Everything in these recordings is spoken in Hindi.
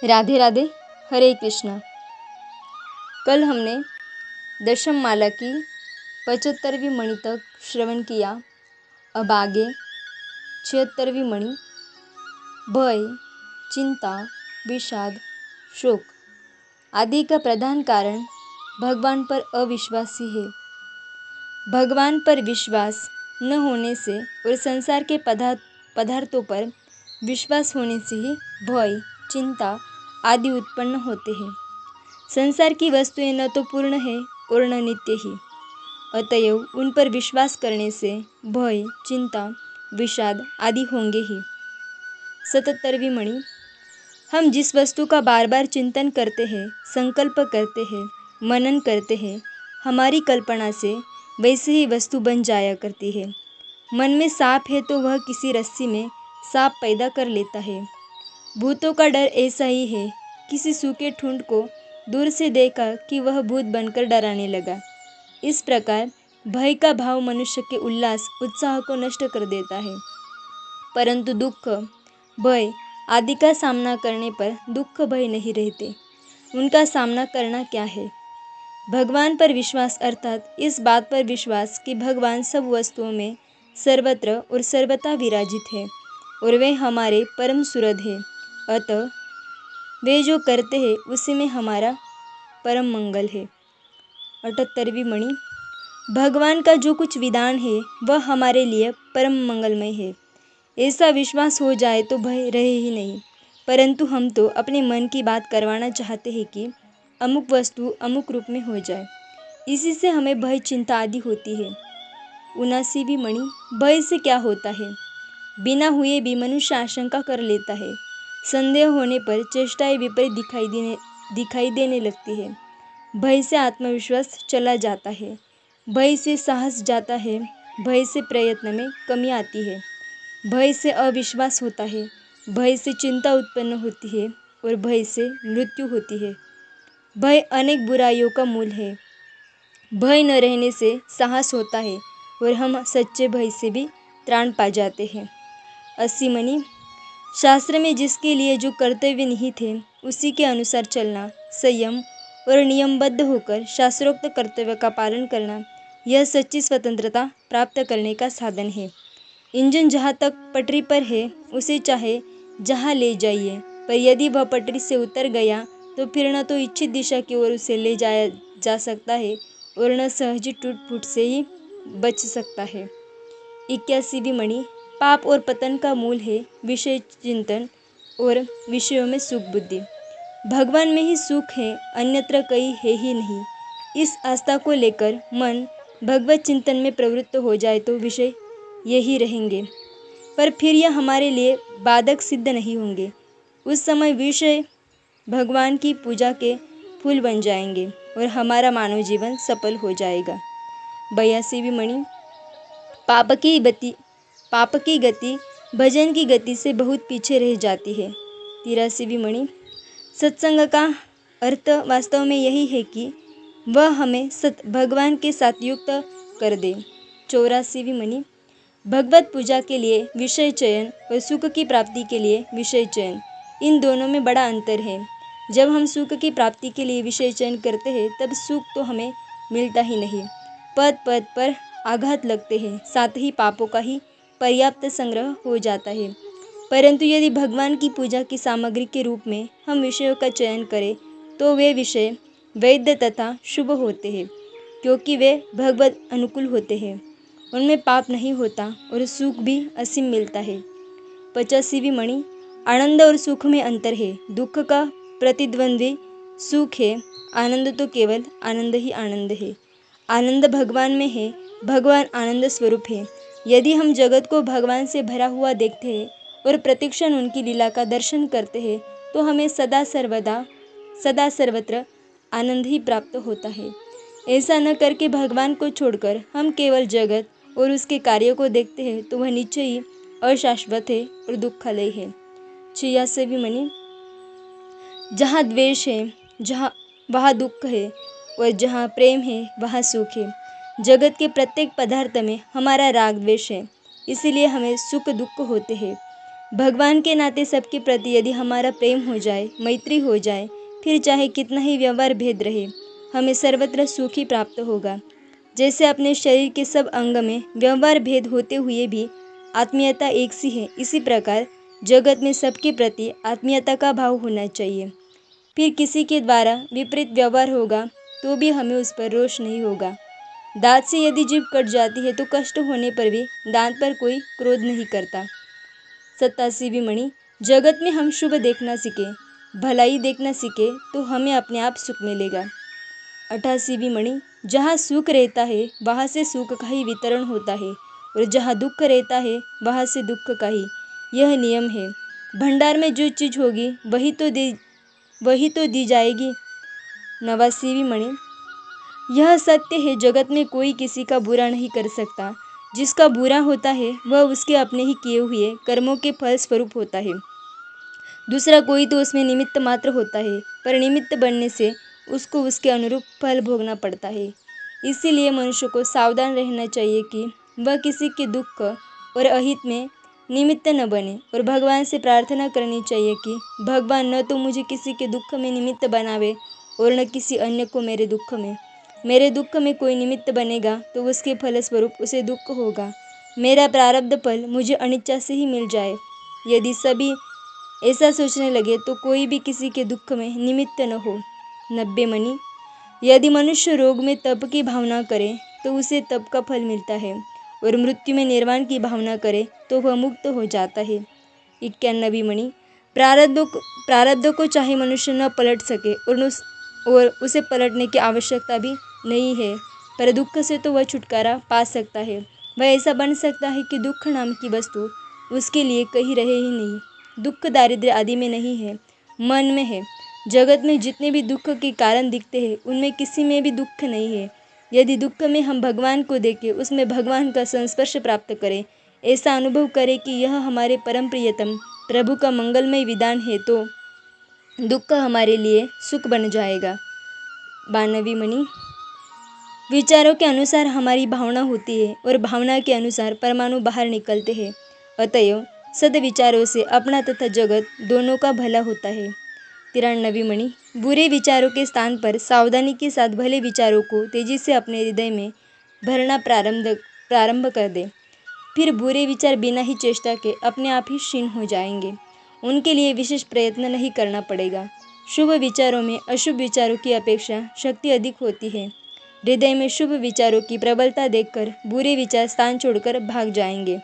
राधे राधे। हरे कृष्णा। कल हमने दशम माला की 75वीं मणि तक श्रवण किया। अब आगे 76वीं मणि भय, चिंता, विषाद, शोक आदि का प्रधान कारण भगवान पर अविश्वास ही है। भगवान पर विश्वास न होने से और संसार के पदार्थों पर विश्वास होने से ही भय, चिंता आदि उत्पन्न होते हैं। संसार की वस्तुएं न तो पूर्ण है और न नित्य ही, अतएव उन पर विश्वास करने से भय, चिंता, विषाद आदि होंगे ही। 77वीं मणि हम जिस वस्तु का बार बार चिंतन करते हैं, संकल्प करते हैं, मनन करते हैं, हमारी कल्पना से वैसे ही वस्तु बन जाया करती है। मन में सांप है तो वह किसी रस्सी में सांप पैदा कर लेता है। भूतों का डर ऐसा ही है। किसी सूखे ठूंठ को दूर से देखा कि वह भूत बनकर डराने लगा। इस प्रकार भय का भाव मनुष्य के उल्लास, उत्साह को नष्ट कर देता है। परंतु दुख, भय आदि का सामना करने पर दुख, भय नहीं रहते। उनका सामना करना क्या है? भगवान पर विश्वास अर्थात इस बात पर विश्वास कि भगवान सब वस्तुओं में सर्वत्र और सर्वथा विराजित है और वे हमारे परम सुहृद है। अतः वे जो करते हैं उसी में हमारा परम मंगल है। 78वीं मणि भगवान का जो कुछ विधान है वह हमारे लिए परम मंगलमय है। ऐसा विश्वास हो जाए तो भय रहे ही नहीं। परंतु हम तो अपने मन की बात करवाना चाहते हैं कि अमुक वस्तु अमुक रूप में हो जाए। इसी से हमें भय, चिंता आदि होती है। 79वीं मणि भय से क्या होता है? बिना हुए भी मनुष्य आशंका कर लेता है। संदेह होने पर चेष्टाएं विपरीत दिखाई देने लगती है। भय से आत्मविश्वास चला जाता है। भय से साहस जाता है। भय से प्रयत्न में कमी आती है। भय से अविश्वास होता है। भय से चिंता उत्पन्न होती है और भय से मृत्यु होती है। भय अनेक बुराइयों का मूल है। भय न रहने से साहस होता है और हम सच्चे भय से भी त्राण पा जाते हैं। 80 मणि शास्त्र में जिसके लिए जो कर्तव्य निहित है उसी के अनुसार चलना, संयम और नियमबद्ध होकर शास्त्रोक्त कर्तव्य का पालन करना, यह सच्ची स्वतंत्रता प्राप्त करने का साधन है। इंजन जहाँ तक पटरी पर है उसे चाहे जहाँ ले जाइए, पर यदि वह पटरी से उतर गया तो फिर न तो इच्छित दिशा की ओर उसे ले जाया जा सकता है और न सहज टूट फूट से ही बच सकता है। 81वीं मणि पाप और पतन का मूल है विषय चिंतन और विषयों में सुख बुद्धि। भगवान में ही सुख है, अन्यत्र कहीं है ही नहीं। इस आस्था को लेकर मन भगवत चिंतन में प्रवृत्त हो जाए तो विषय यही रहेंगे, पर फिर यह हमारे लिए बाधक सिद्ध नहीं होंगे। उस समय विषय भगवान की पूजा के फूल बन जाएंगे और हमारा मानव जीवन सफल हो जाएगा। 82वीं मणि पाप की गति भजन की गति से बहुत पीछे रह जाती है। 83वीं मणि सत्संग का अर्थ वास्तव में यही है कि वह हमें भगवान के साथ युक्त कर दे। 84वीं मणि भगवत पूजा के लिए विषय चयन और सुख की प्राप्ति के लिए विषय चयन, इन दोनों में बड़ा अंतर है। जब हम सुख की प्राप्ति के लिए विषय चयन करते हैं तब सुख तो हमें मिलता ही नहीं, पद पद पर आघात लगते हैं, साथ ही पापों का ही पर्याप्त संग्रह हो जाता है। परंतु यदि भगवान की पूजा की सामग्री के रूप में हम विषयों का चयन करें तो वे विषय वैध तथा शुभ होते हैं, क्योंकि वे भगवत अनुकूल होते हैं। उनमें पाप नहीं होता और सुख भी असीम मिलता है। 85वीं मणि आनंद और सुख में अंतर है। दुख का प्रतिद्वंद्वी सुख है, आनंद तो केवल आनंद ही आनंद है। आनंद भगवान में है, भगवान आनंद स्वरूप है। यदि हम जगत को भगवान से भरा हुआ देखते हैं और प्रतिक्षण उनकी लीला का दर्शन करते हैं तो हमें सदा सर्वत्र आनंद ही प्राप्त होता है। ऐसा न करके भगवान को छोड़कर हम केवल जगत और उसके कार्यों को देखते हैं तो वह निश्चय ही अशाश्वत है और दुःखालय है। 86वीं मणि जहाँ द्वेष है वहाँ दुख है और जहाँ प्रेम है वहाँ सुख है। जगत के प्रत्येक पदार्थ में हमारा राग द्वेष है, इसीलिए हमें सुख दुख होते हैं। भगवान के नाते सबके प्रति यदि हमारा प्रेम हो जाए, मैत्री हो जाए, फिर चाहे कितना ही व्यवहार भेद रहे, हमें सर्वत्र सुख ही प्राप्त होगा। जैसे अपने शरीर के सब अंग में व्यवहार भेद होते हुए भी आत्मीयता एक सी है, इसी प्रकार जगत में सबके प्रति आत्मीयता का भाव होना चाहिए। फिर किसी के द्वारा विपरीत व्यवहार होगा तो भी हमें उस पर रोष नहीं होगा। दांत से यदि जीभ कट जाती है तो कष्ट होने पर भी दांत पर कोई क्रोध नहीं करता। 87वीं मणि, जगत में हम शुभ देखना सीखे, भलाई देखना सीखे तो हमें अपने आप सुख मिलेगा। 88वीं मणि, जहाँ सुख रहता है वहाँ से सुख का ही वितरण होता है और जहाँ दुख रहता है वहाँ से दुख का ही, यह नियम है। भंडार में जो चीज़ होगी वही तो दी जाएगी। 89वीं मणि, यह सत्य है, जगत में कोई किसी का बुरा नहीं कर सकता। जिसका बुरा होता है वह उसके अपने ही किए हुए कर्मों के फल स्वरूप होता है। दूसरा कोई तो उसमें निमित्त मात्र होता है, पर निमित्त बनने से उसको उसके अनुरूप फल भोगना पड़ता है। इसीलिए मनुष्य को सावधान रहना चाहिए कि वह किसी के दुख और अहित में निमित्त न बने और भगवान से प्रार्थना करनी चाहिए कि भगवान न तो मुझे किसी के दुख में निमित्त बनावे और न किसी अन्य को मेरे दुख में। मेरे दुख में कोई निमित्त बनेगा तो उसके फलस्वरूप उसे दुख होगा। मेरा प्रारब्ध फल मुझे अनिच्छा से ही मिल जाए। यदि सभी ऐसा सोचने लगे तो कोई भी किसी के दुख में निमित्त न हो। 90 मणि, यदि मनुष्य रोग में तप की भावना करे तो उसे तप का फल मिलता है और मृत्यु में निर्वाण की भावना करे तो वह मुक्त हो जाता है। 91वीं मणि, प्रारब्ध को चाहे मनुष्य न पलट सके और उसे पलटने की आवश्यकता भी नहीं है, पर दुख से तो वह छुटकारा पा सकता है। वह ऐसा बन सकता है कि दुख नाम की वस्तु उसके लिए कहीं रहे ही नहीं। दुख दारिद्र्य आदि में नहीं है, मन में है। जगत में जितने भी दुख के कारण दिखते हैं उनमें किसी में भी दुख नहीं है। यदि दुख में हम भगवान को देखें, उसमें भगवान का संस्पर्श प्राप्त करें, ऐसा अनुभव करें कि यह हमारे परम प्रियतम प्रभु का मंगलमय विधान है, तो दुख हमारे लिए सुख बन जाएगा। 92वीं मणि, विचारों के अनुसार हमारी भावना होती है और भावना के अनुसार परमाणु बाहर निकलते हैं। अतएव सद्विचारों से अपना तथा जगत दोनों का भला होता है। 93वीं मणि, बुरे विचारों के स्थान पर सावधानी के साथ भले विचारों को तेजी से अपने हृदय में भरना प्रारंभ कर दे। फिर बुरे विचार बिना ही चेष्टा के अपने आप ही क्षीण हो जाएंगे। उनके लिए विशेष प्रयत्न नहीं करना पड़ेगा। शुभ विचारों में अशुभ विचारों की अपेक्षा शक्ति अधिक होती है। हृदय में शुभ विचारों की प्रबलता देखकर बुरे विचार स्थान छोड़कर भाग जाएंगे।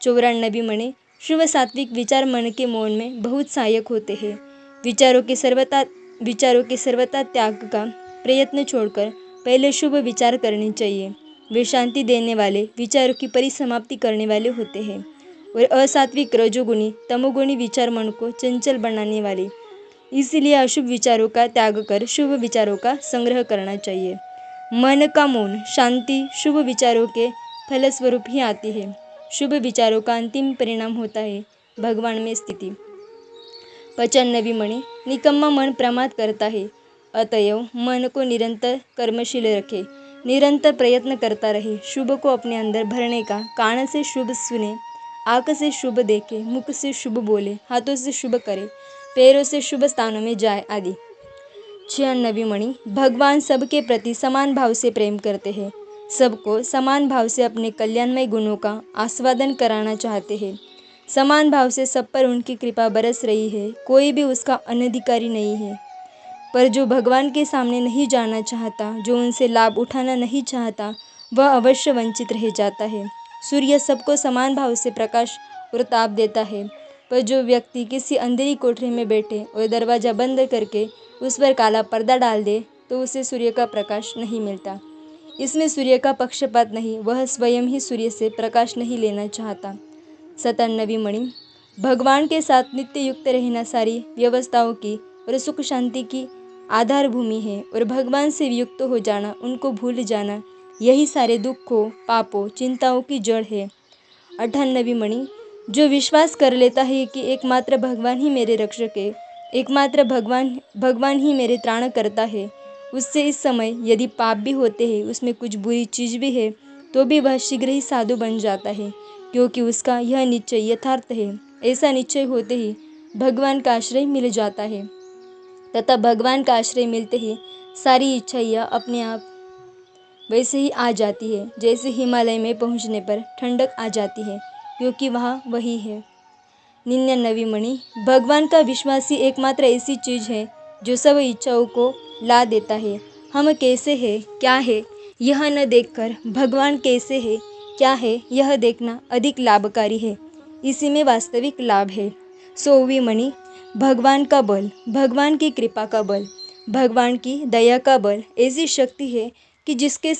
94वीं मणि, शुभ सात्विक विचार मन के मौन में बहुत सहायक होते हैं। विचारों के सर्वथा त्याग का प्रयत्न छोड़कर पहले शुभ विचार करने चाहिए। वे शांति देने वाले विचारों की परिसमाप्ति करने वाले होते हैं और असात्विक रजोगुणी तमोगुणी विचार मन को चंचल बनाने वाले। इसीलिए अशुभ विचारों का त्याग कर शुभ विचारों का संग्रह करना चाहिए। मन का मौन शांति शुभ विचारों के फलस्वरूप ही आती है। शुभ विचारों का अंतिम परिणाम होता है भगवान में स्थिति। 95वीं मणि, निकम्मा मन प्रमाद करता है। अतएव मन को निरंतर कर्मशील रखे, निरंतर प्रयत्न करता रहे। शुभ को अपने अंदर भरने का, कान से शुभ सुने, आँख से शुभ देखे, मुख से शुभ बोले, हाथों से शुभ करे, पैरों से शुभ स्थानों में जाए आदि। 96वीं मणि, भगवान सबके प्रति समान भाव से प्रेम करते हैं। सबको समान भाव से अपने कल्याणमय गुणों का आस्वादन कराना चाहते हैं। समान भाव से सब पर उनकी कृपा बरस रही है। कोई भी उसका अनधिकारी नहीं है। पर जो भगवान के सामने नहीं जाना चाहता, जो उनसे लाभ उठाना नहीं चाहता, वह अवश्य वंचित रह जाता है। सूर्य सबको समान भाव से प्रकाश और ताप देता है, पर जो व्यक्ति किसी अंधेरी कोठरी में बैठे और दरवाज़ा बंद करके उस पर काला पर्दा डाल दे तो उसे सूर्य का प्रकाश नहीं मिलता। इसमें सूर्य का पक्षपात नहीं, वह स्वयं ही सूर्य से प्रकाश नहीं लेना चाहता। 97वीं मणि, भगवान के साथ नित्य युक्त रहना सारी व्यवस्थाओं की और सुख शांति की आधार भूमि है और भगवान से युक्त हो जाना, उनको भूल जाना, यही सारे दुखों पापों चिंताओं की जड़ है। 98वीं मणि, जो विश्वास कर लेता है कि एकमात्र भगवान ही मेरे रक्षक है, एकमात्र भगवान ही मेरे त्राण करता है, उससे इस समय यदि पाप भी होते हैं, उसमें कुछ बुरी चीज़ भी है, तो भी वह शीघ्र ही साधु बन जाता है, क्योंकि उसका यह निश्चय यथार्थ है। ऐसा निश्चय होते ही भगवान का आश्रय मिल जाता है तथा भगवान का आश्रय मिलते ही सारी इच्छाइयाँ अपने आप वैसे ही आ जाती है जैसे हिमालय में पहुंचने पर ठंडक आ जाती है, क्योंकि वहाँ वही है। 99वीं मणि, भगवान का विश्वास ही एकमात्र ऐसी चीज़ है जो सब इच्छाओं को ला देता है। हम कैसे हैं, क्या है, यह न देखकर भगवान कैसे है, क्या है, यह देखना अधिक लाभकारी है। इसी में वास्तविक लाभ है। 100वीं मणि, भगवान का बल, भगवान की कृपा का बल, भगवान की दया का बल ऐसी शक्ति है कि जिसके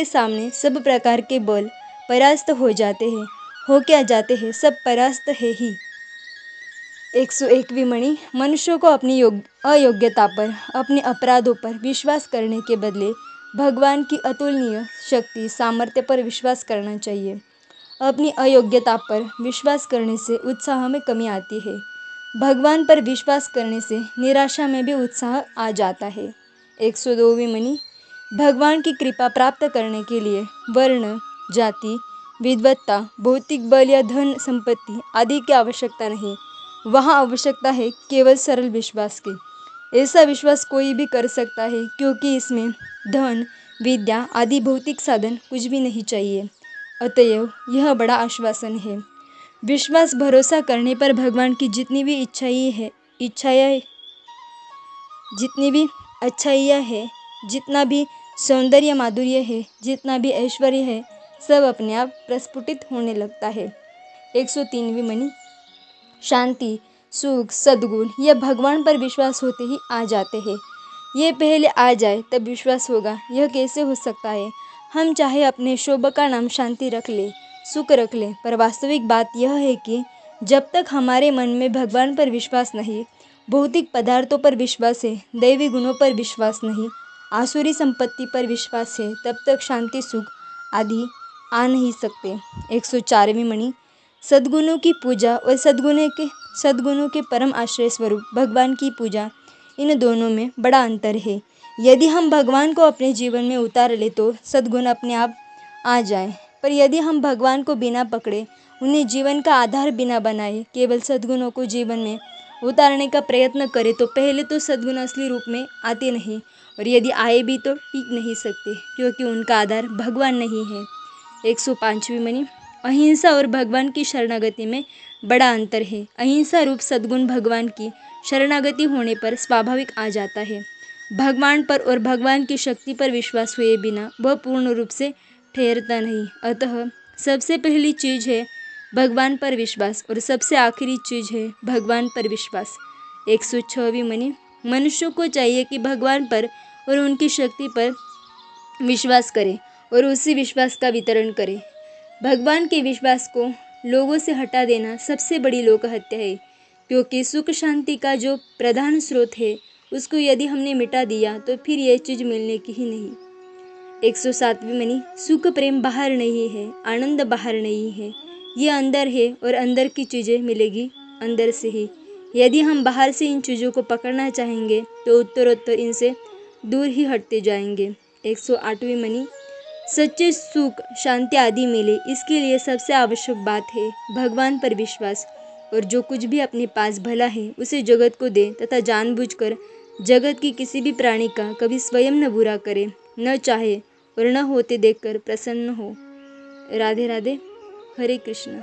सामने सब प्रकार के बल परास्त हो जाते हैं। हो क्या जाते हैं, सब परास्त है ही। 101वीं मणि, मनुष्यों को अपनी अयोग्यता पर, अपने अपराधों पर विश्वास करने के बदले भगवान की अतुलनीय शक्ति सामर्थ्य पर विश्वास करना चाहिए। अपनी अयोग्यता पर विश्वास करने से उत्साह में कमी आती है। भगवान पर विश्वास करने से निराशा में भी उत्साह आ जाता है। 102वीं मणि, भगवान की कृपा प्राप्त करने के लिए वर्ण, जाति, विद्वत्ता, भौतिक बल या धन संपत्ति आदि की आवश्यकता नहीं। वहाँ आवश्यकता है केवल सरल विश्वास की। ऐसा विश्वास कोई भी कर सकता है, क्योंकि इसमें धन, विद्या आदि भौतिक साधन कुछ भी नहीं चाहिए। अतएव यह बड़ा आश्वासन है। विश्वास भरोसा करने पर भगवान की जितनी भी अच्छाइयाँ है, जितना भी सौंदर्य माधुर्य है, जितना भी ऐश्वर्य है, सब अपने आप प्रस्फुटित होने लगता है। 103वीं मणि, शांति, सुख, सद्गुण यह भगवान पर विश्वास होते ही आ जाते हैं। ये पहले आ जाए तब विश्वास होगा, यह कैसे हो सकता है। हम चाहे अपने शोभा का नाम शांति रख ले, सुख रख ले, पर वास्तविक बात यह है कि जब तक हमारे मन में भगवान पर विश्वास नहीं, भौतिक पदार्थों पर विश्वास है, दैवी गुणों पर विश्वास नहीं, आसुरी संपत्ति पर विश्वास है, तब तक शांति, सुख आदि आ नहीं सकते। 104वीं मणि, सद्गुणों की पूजा और सद्गुणों के परम आश्रय स्वरूप भगवान की पूजा, इन दोनों में बड़ा अंतर है। यदि हम भगवान को अपने जीवन में उतार ले तो सद्गुण अपने आप आ जाए, पर यदि हम भगवान को बिना पकड़े, उन्हें जीवन का आधार बिना बनाए, केवल सद्गुणों को जीवन में उतारने का प्रयत्न करें तो पहले तो सद्गुण असली रूप में आते नहीं, और यदि आए भी तो टिक नहीं सकते, क्योंकि उनका आधार भगवान नहीं है। 105वीं मणि, अहिंसा और भगवान की शरणागति में बड़ा अंतर है। अहिंसा रूप सद्गुण भगवान की शरणागति होने पर स्वाभाविक आ जाता है। भगवान पर और भगवान की शक्ति पर विश्वास हुए बिना वह पूर्ण रूप से ठहरता नहीं। अतः सबसे पहली चीज़ है भगवान पर विश्वास और सबसे आखिरी चीज़ है भगवान पर विश्वास। 106वीं मणि, मनुष्यों को चाहिए कि भगवान पर और उनकी शक्ति पर विश्वास करे और उसी विश्वास का वितरण करे। भगवान के विश्वास को लोगों से हटा देना सबसे बड़ी लोक हत्या है, क्योंकि सुख शांति का जो प्रधान स्रोत है उसको यदि हमने मिटा दिया तो फिर यह चीज़ मिलने की ही नहीं। 107वीं मणि, सुख प्रेम बाहर नहीं है, आनंद बाहर नहीं है, ये अंदर है और अंदर की चीज़ें मिलेगी अंदर से ही। यदि हम बाहर से इन चीज़ों को पकड़ना चाहेंगे तो उत्तरोत्तर इनसे दूर ही हटते जाएंगे। 108वीं मणि, सच्चे सुख शांति आदि मिले, इसके लिए सबसे आवश्यक बात है भगवान पर विश्वास, और जो कुछ भी अपने पास भला है उसे जगत को दे तथा जानबूझकर जगत की किसी भी प्राणी का कभी स्वयं न बुरा करे, न चाहे और न होते देखकर प्रसन्न हो। राधे राधे, हरे कृष्ण।